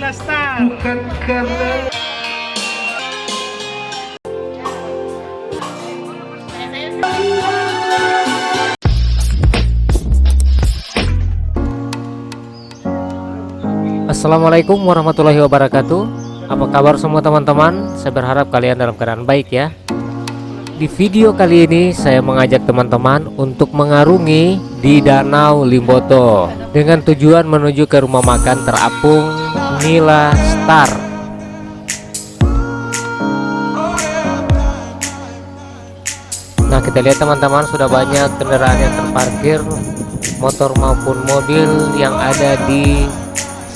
Nila Star. Bukan karena Assalamualaikum warahmatullahi wabarakatuh. Apa kabar semua teman-teman? Saya berharap kalian dalam keadaan baik ya. Di video kali ini saya mengajak teman-teman untuk mengarungi di Danau Limboto dengan tujuan menuju ke rumah makan terapung Nila Star. Nah, kita lihat teman-teman, sudah banyak kendaraan yang terparkir, motor maupun mobil yang ada di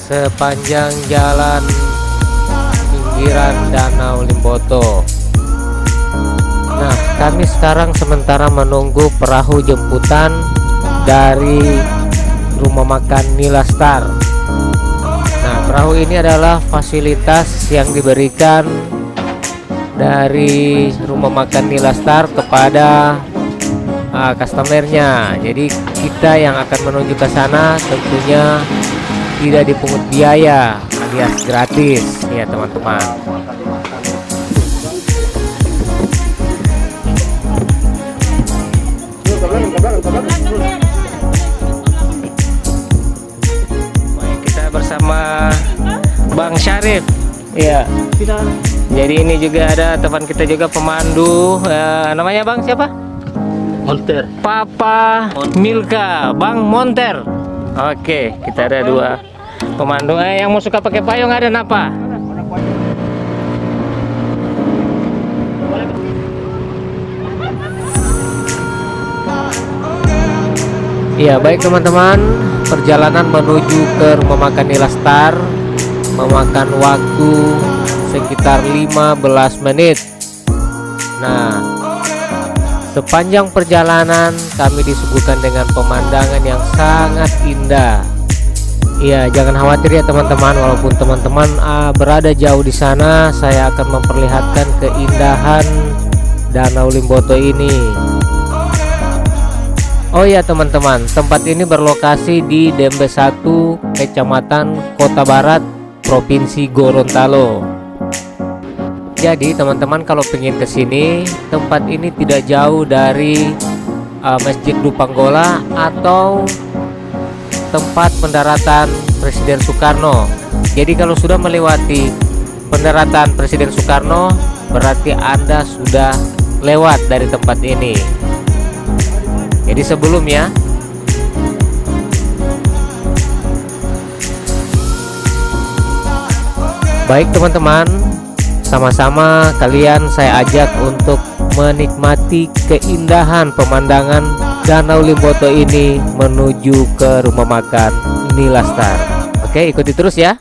sepanjang jalan pinggiran Danau Limboto. Nah, kami sekarang sementara menunggu perahu jemputan dari rumah makan Nila Star. Nah, perahu ini adalah fasilitas yang diberikan dari rumah makan Nila Star kepada customernya. Jadi kita yang akan menuju ke sana tentunya tidak dipungut biaya alias gratis ya teman-teman. Baik, kita bersama Bang Syarif ya. Jadi ini juga ada teman kita juga pemandu, namanya Bang siapa? Monter. Papa Milka, Bang Monter. Oke, kita ada dua pemandu. Yang mau suka pakai payung ada napa? Iya, baik teman-teman, perjalanan menuju ke rumah makan Nila Star memakan waktu sekitar 15 menit. Nah, sepanjang perjalanan kami disuguhkan dengan pemandangan yang sangat indah. Iya, jangan khawatir ya teman-teman, walaupun teman-teman berada jauh di sana, saya akan memperlihatkan keindahan Danau Limboto ini. Oh ya teman-teman, tempat ini berlokasi di Dembe 1, Kecamatan Kota Barat, Provinsi Gorontalo. Jadi teman-teman kalau pengen kesini, tempat ini tidak jauh dari Masjid Dupanggola atau tempat pendaratan Presiden Soekarno. Jadi kalau sudah melewati pendaratan Presiden Soekarno, berarti Anda sudah lewat dari tempat ini. Jadi sebelumnya baik teman-teman, sama-sama kalian saya ajak untuk menikmati keindahan pemandangan Danau Limboto ini menuju ke rumah makan Nila Star. Oke, ikuti terus ya.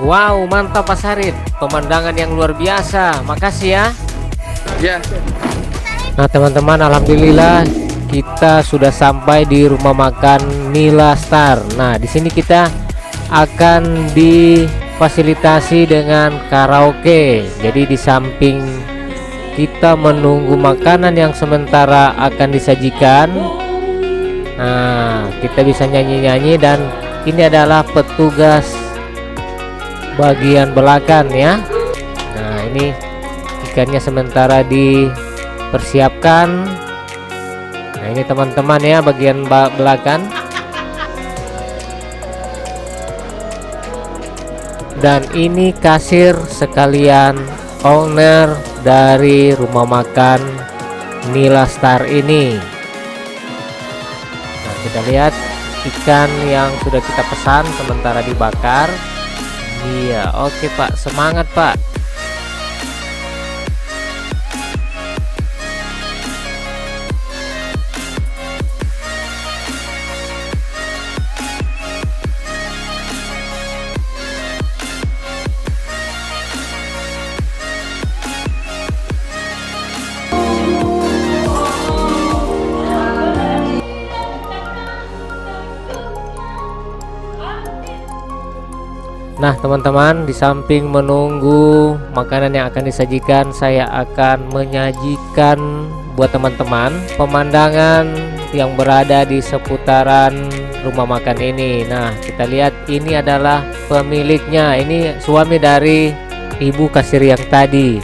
Wow, mantap Pak Sarit, pemandangan yang luar biasa. Makasih ya. Ya. Nah teman-teman, alhamdulillah kita sudah sampai di rumah makan Nila Star. Nah di sini kita akan difasilitasi dengan karaoke. Jadi di samping kita menunggu makanan yang sementara akan disajikan, nah kita bisa nyanyi-nyanyi, dan ini adalah petugas bagian belakang ya. Nah ini ikannya sementara dipersiapkan. Nah ini teman-teman ya, bagian belakang. Dan ini kasir sekalian owner dari rumah makan Nila Star ini. Nah kita lihat ikan yang sudah kita pesan sementara dibakar. Iya, oke Pak, semangat Pak. Nah teman-teman, di samping menunggu makanan yang akan disajikan, saya akan menyajikan buat teman-teman pemandangan yang berada di seputaran rumah makan ini. Nah kita lihat, ini adalah pemiliknya, ini suami dari ibu kasir yang tadi.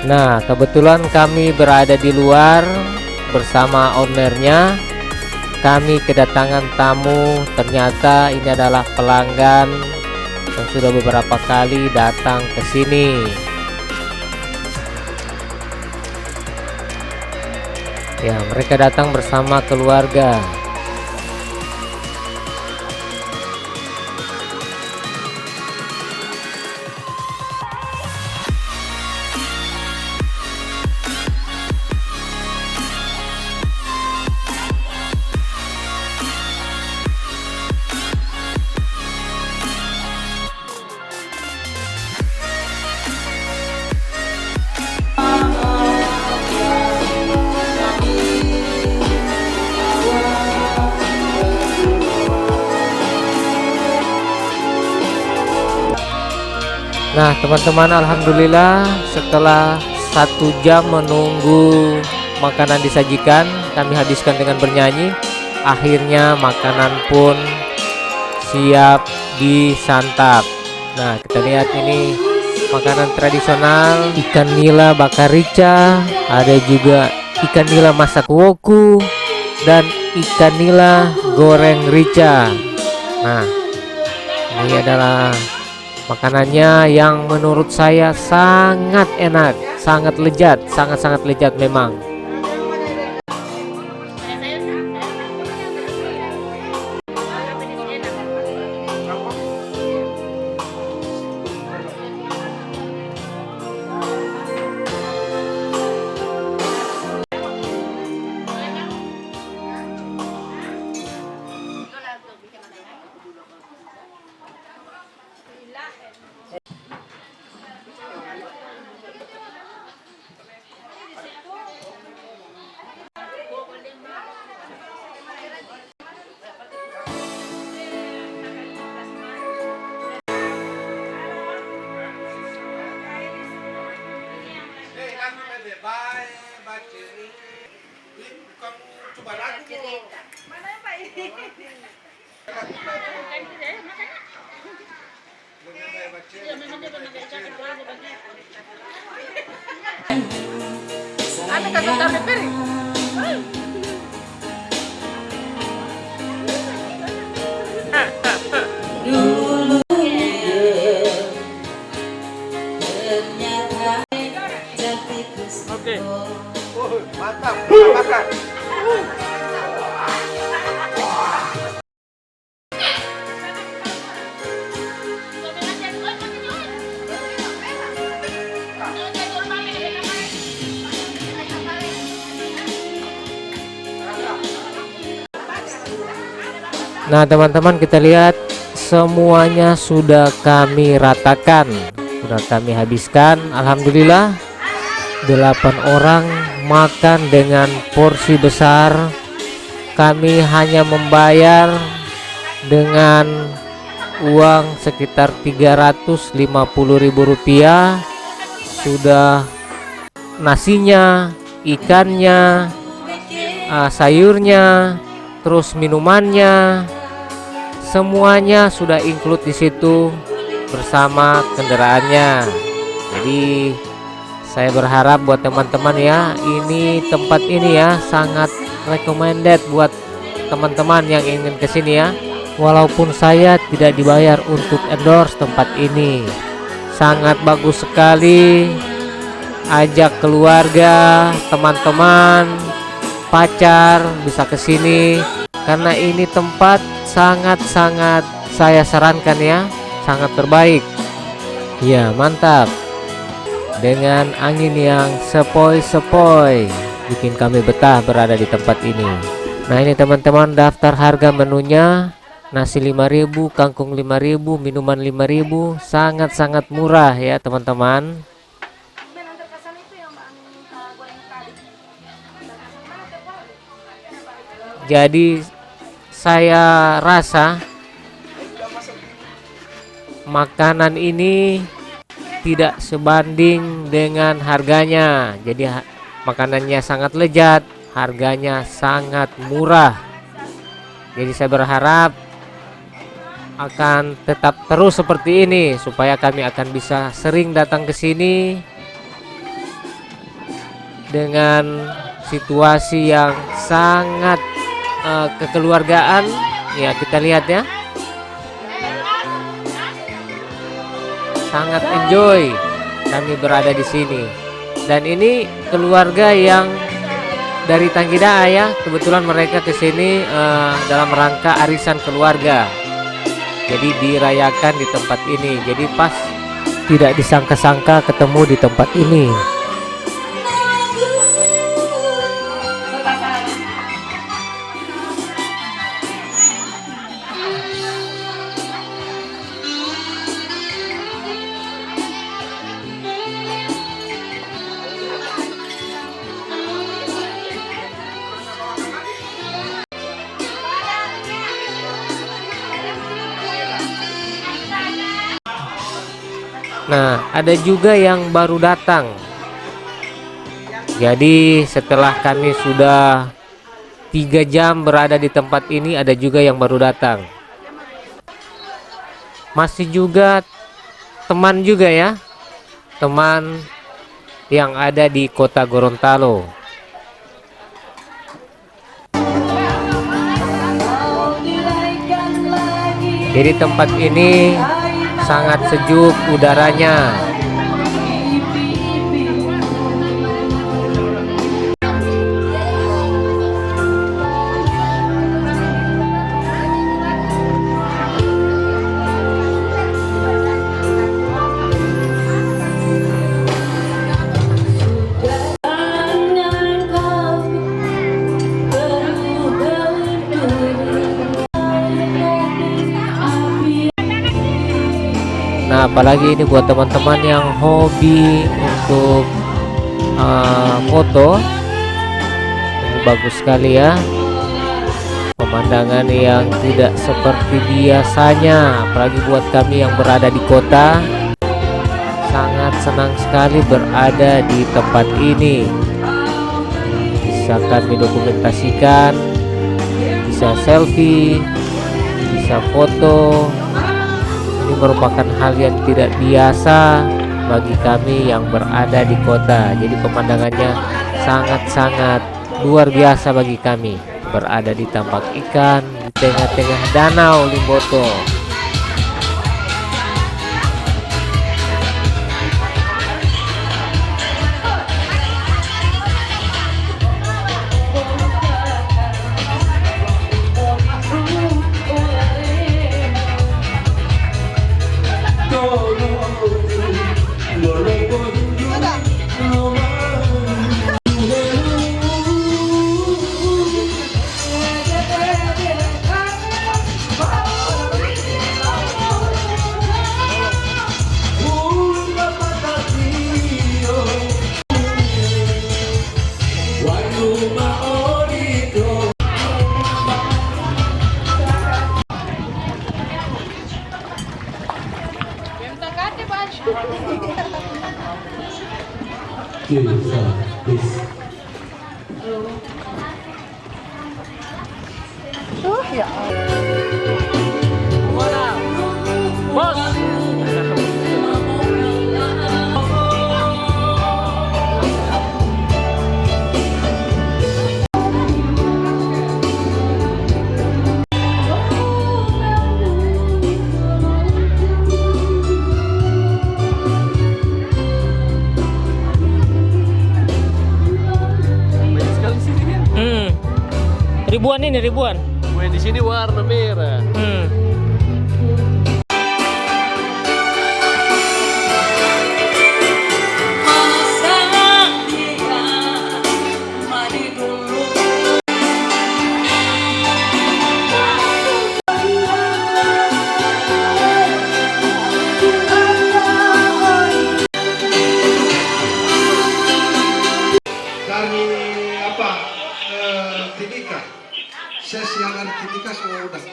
Nah kebetulan kami berada di luar bersama ownernya. Kami kedatangan tamu, ternyata ini adalah pelanggan yang sudah beberapa kali datang ke sini. Ya, mereka datang bersama keluarga. Nah teman-teman, alhamdulillah setelah 1 jam menunggu makanan disajikan, kami habiskan dengan bernyanyi. Akhirnya makanan pun siap disantap. Nah kita lihat, ini makanan tradisional, ikan nila bakar rica, ada juga ikan nila masak woku, dan ikan nila goreng rica. Nah ini adalah makanannya yang menurut saya sangat enak, sangat lezat, sangat-sangat lezat memang. Coba lagi mana Pak ini? Ane kagak tarik piring. Oke. Mantap, makan. Nah teman-teman, kita lihat semuanya sudah kami ratakan, sudah kami habiskan. Alhamdulillah 8 orang makan dengan porsi besar. Kami hanya membayar dengan uang sekitar Rp350.000. Sudah nasinya, ikannya, sayurnya, terus minumannya, semuanya sudah include di situ bersama kendaraannya. Jadi saya berharap buat teman-teman ya, ini tempat ini ya sangat recommended buat teman-teman yang ingin kesini ya. Walaupun saya tidak dibayar untuk endorse tempat ini, sangat bagus sekali. Ajak keluarga, teman-teman, pacar bisa kesini karena ini tempat sangat-sangat saya sarankan ya, sangat terbaik. Ya mantap, dengan angin yang sepoi-sepoi bikin kami betah berada di tempat ini. Nah ini teman-teman daftar harga menunya. Nasi 5.000, kangkung 5.000, minuman 5.000, sangat-sangat murah ya teman-teman. Jadi saya rasa makanan ini tidak sebanding dengan harganya. Jadi makanannya sangat lezat, harganya sangat murah. Jadi saya berharap akan tetap terus seperti ini supaya kami akan bisa sering datang ke sini dengan situasi yang sangat kekeluargaan ya. Kita lihat ya, sangat enjoy kami berada di sini. Dan ini keluarga yang dari Tanggidaa ya, kebetulan mereka ke sini dalam rangka arisan keluarga. Jadi dirayakan di tempat ini. Jadi pas tidak disangka-sangka ketemu di tempat ini. Nah, ada juga yang baru datang. Jadi setelah kami sudah 3 jam berada di tempat ini, ada juga yang baru datang. Masih juga teman juga ya, teman yang ada di kota Gorontalo. Jadi tempat ini sangat sejuk udaranya. Nah apalagi ini buat teman-teman yang hobi untuk foto, ini bagus sekali ya, pemandangan yang tidak seperti biasanya. Apalagi buat kami yang berada di kota, sangat senang sekali berada di tempat ini. Bisa kami dokumentasikan, bisa selfie, bisa foto. Ini merupakan hal yang tidak biasa bagi kami yang berada di kota. Jadi pemandangannya sangat-sangat luar biasa bagi kami, berada di tambak ikan di tengah-tengah danau Limboto. Please. Banyak sekali sini kan. Ribuan ini, ribuan. Wah, di sini warna merah. Dari apa Timika saya siaran Timika semua udah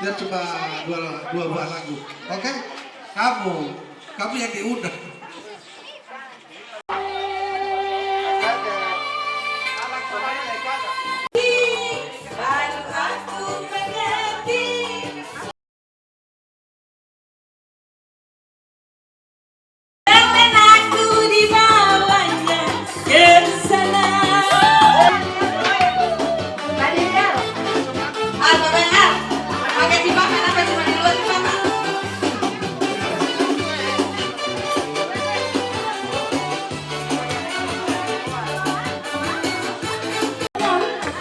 dia cuma dua buah lagu. Oke, kamu yang diundang. Baru aku mengerti. Dan aku dibawanya ke sana. Pakai dimakan apa cuma di luar dimakan?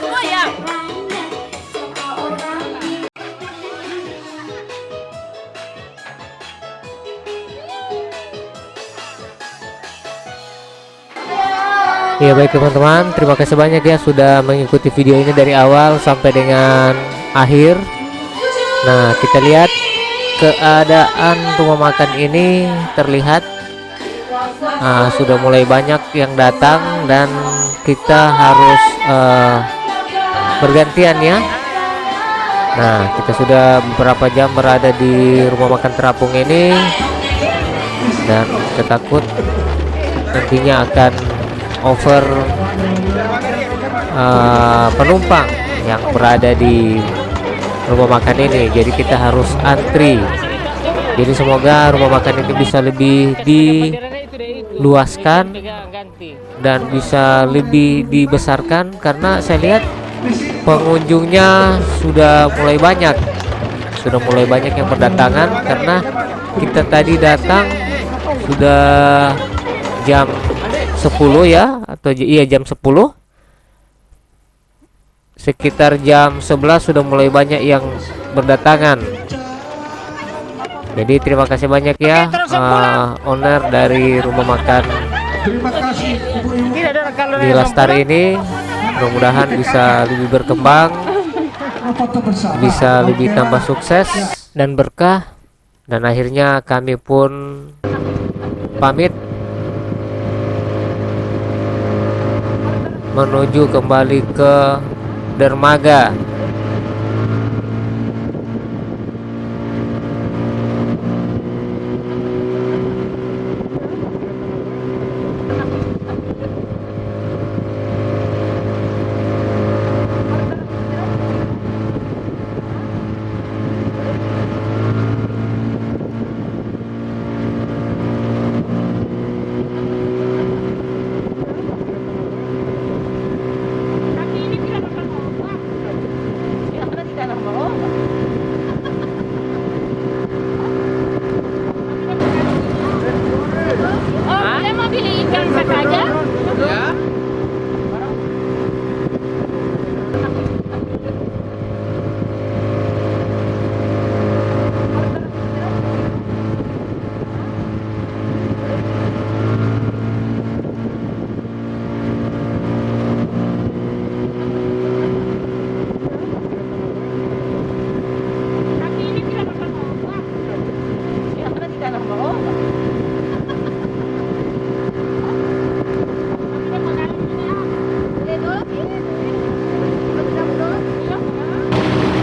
Oh ya. Ya baik teman-teman, terima kasih banyak ya sudah mengikuti video ini dari awal sampai dengan akhir. Nah, kita lihat keadaan rumah makan ini terlihat sudah mulai banyak yang datang dan kita harus bergantian ya. Nah, kita sudah beberapa jam berada di rumah makan terapung ini dan kita takut nantinya akan over penumpang yang berada di rumah makan ini, jadi kita harus antri. Jadi semoga rumah makan ini bisa lebih diluaskan dan bisa lebih dibesarkan, karena saya lihat pengunjungnya sudah mulai banyak yang berdatangan, karena kita tadi datang sudah jam 10 ya, atau iya jam 10, sekitar jam 11 sudah mulai banyak yang berdatangan. Jadi terima kasih banyak ya owner dari rumah makan Terima kasih Ibu-ibu. di Lestari ini, mudah-mudahan bisa lebih berkembang, Foto bersama. bisa lebih tambah sukses dan berkah. Dan akhirnya kami pun pamit menuju kembali ke dermaga. Saya mau beli ikan saja.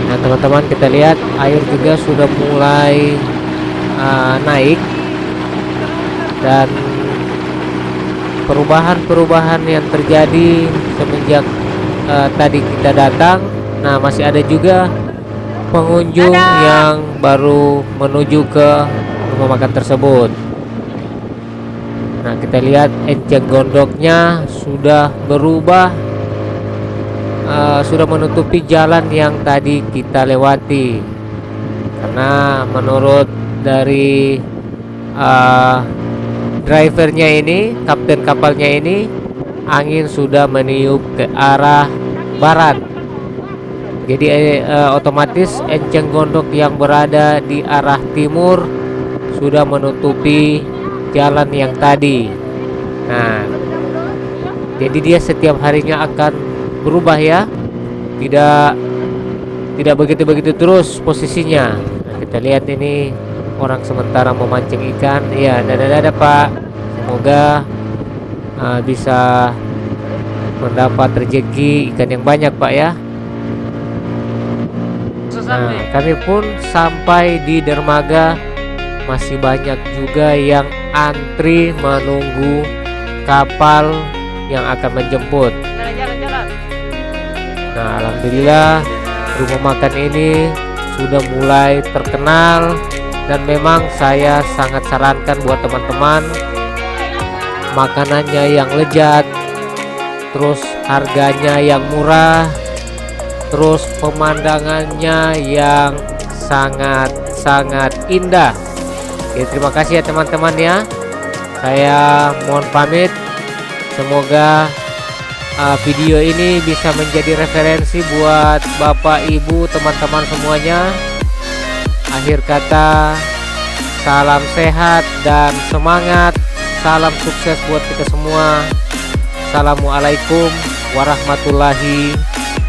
Nah teman-teman, kita lihat air juga sudah mulai naik dan perubahan-perubahan yang terjadi semenjak tadi kita datang. Nah, masih ada juga pengunjung yang baru menuju ke rumah makan tersebut. Nah, kita lihat enceng gondoknya sudah berubah, sudah menutupi jalan yang tadi kita lewati. Karena menurut dari drivernya ini, kapten kapalnya ini, angin sudah meniup ke arah barat. Jadi otomatis enceng gondok yang berada di arah timur sudah menutupi jalan yang tadi. Nah, jadi dia setiap harinya akan berubah ya, tidak begitu terus posisinya. Nah, kita lihat ini orang sementara memancing ikan. Ya, dadah Pak, semoga bisa mendapat rezeki ikan yang banyak Pak ya. Nah, kami pun sampai di dermaga. Masih banyak juga yang antri menunggu kapal yang akan menjemput. Nah, alhamdulillah rumah makan ini sudah mulai terkenal, dan memang saya sangat sarankan buat teman-teman, makanannya yang lezat, terus harganya yang murah, terus pemandangannya yang sangat indah. Oke, terima kasih ya teman-teman ya. Saya mohon pamit. Semoga video ini bisa menjadi referensi buat Bapak Ibu, teman-teman semuanya. Akhir kata, salam sehat dan semangat. Salam sukses buat kita semua. Assalamualaikum warahmatullahi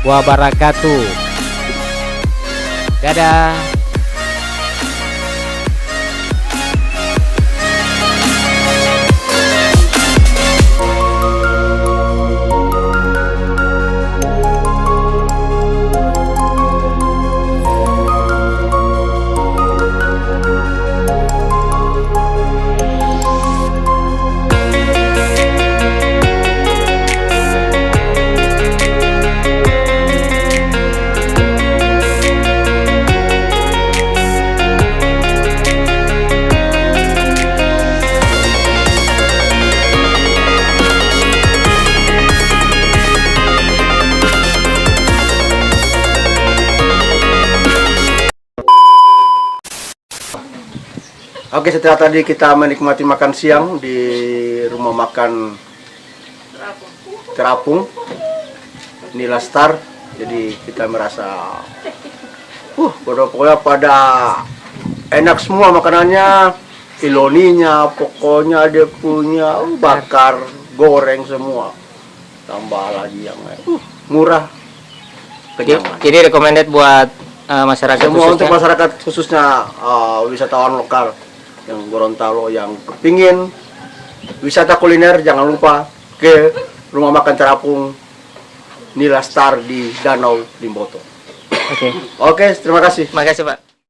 wabarakatuh. Dadah. Oke, setelah tadi kita menikmati makan siang di rumah makan Terapung Nila Star, jadi kita merasa pokoknya pada enak semua makanannya, iloninya, pokoknya dia punya bakar, goreng semua, tambah lagi yang murah, kenyang. Jadi recommended buat masyarakat Semua khususnya. untuk masyarakat khususnya wisatawan lokal yang Gorontalo yang kepingin wisata kuliner, jangan lupa ke rumah makan Terapung Nila Star di Danau Limboto. Oke. Oke, terima kasih. Makasih Pak.